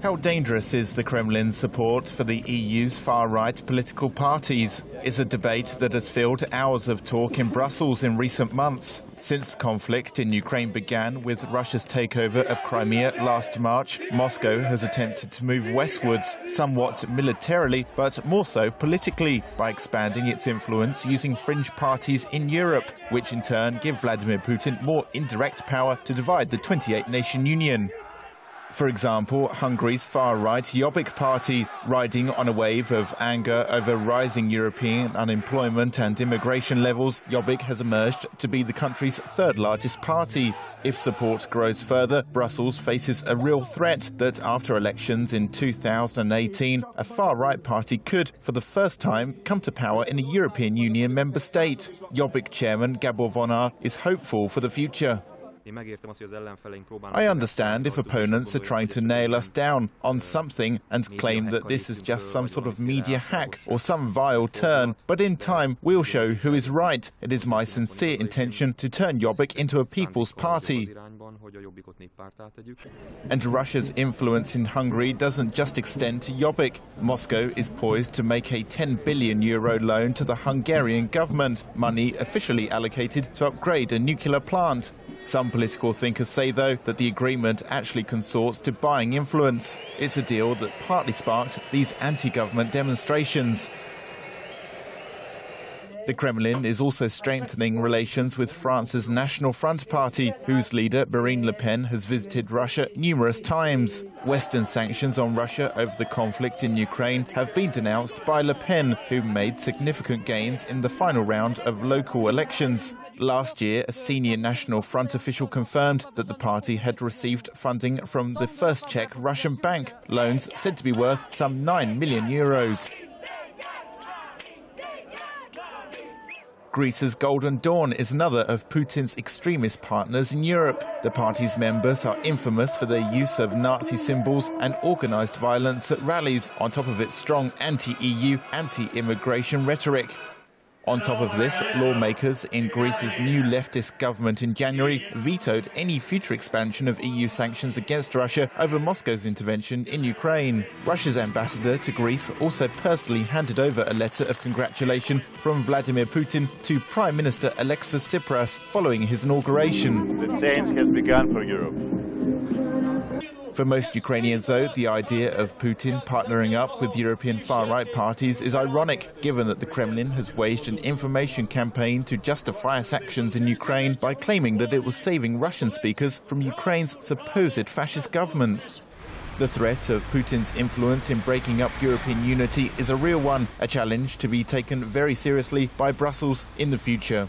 How dangerous is the Kremlin's support for the EU's far-right political parties? Is a debate that has filled hours of talk in Brussels in recent months. Since the conflict in Ukraine began with Russia's takeover of Crimea last March, Moscow has attempted to move westwards, somewhat militarily, but more so politically, by expanding its influence using fringe parties in Europe, which in turn give Vladimir Putin more indirect power to divide the 28-nation union. For example, Hungary's far-right Jobbik party, riding on a wave of anger over rising European unemployment and immigration levels, Jobbik has emerged to be the country's third-largest party. If support grows further, Brussels faces a real threat that after elections in 2018, a far-right party could, for the first time, come to power in a European Union member state. Jobbik chairman Gabor Vonár is hopeful for the future. I understand if opponents are trying to nail us down on something and claim that this is just some sort of media hack or some vile turn, but in time we'll show who is right. It is my sincere intention to turn Jobbik into a people's party. And Russia's influence in Hungary doesn't just extend to Jobbik. Moscow is poised to make a €10 billion loan to the Hungarian government, money officially allocated to upgrade a nuclear plant. Some political thinkers say, though, that the agreement actually consorts to buying influence. It's a deal that partly sparked these anti-government demonstrations. The Kremlin is also strengthening relations with France's National Front Party, whose leader, Marine Le Pen, has visited Russia numerous times. Western sanctions on Russia over the conflict in Ukraine have been denounced by Le Pen, who made significant gains in the final round of local elections. Last year, a senior National Front official confirmed that the party had received funding from the First Czech Russian bank, loans said to be worth some €9 million. Greece's Golden Dawn is another of Putin's extremist partners in Europe. The party's members are infamous for their use of Nazi symbols and organised violence at rallies, on top of its strong anti-EU, anti-immigration rhetoric. On top of this, lawmakers in Greece's new leftist government in January vetoed any future expansion of EU sanctions against Russia over Moscow's intervention in Ukraine. Russia's ambassador to Greece also personally handed over a letter of congratulation from Vladimir Putin to Prime Minister Alexis Tsipras following his inauguration. The change has begun for Europe. For most Ukrainians, though, the idea of Putin partnering up with European far-right parties is ironic, given that the Kremlin has waged an information campaign to justify its actions in Ukraine by claiming that it was saving Russian speakers from Ukraine's supposed fascist government. The threat of Putin's influence in breaking up European unity is a real one, a challenge to be taken very seriously by Brussels in the future.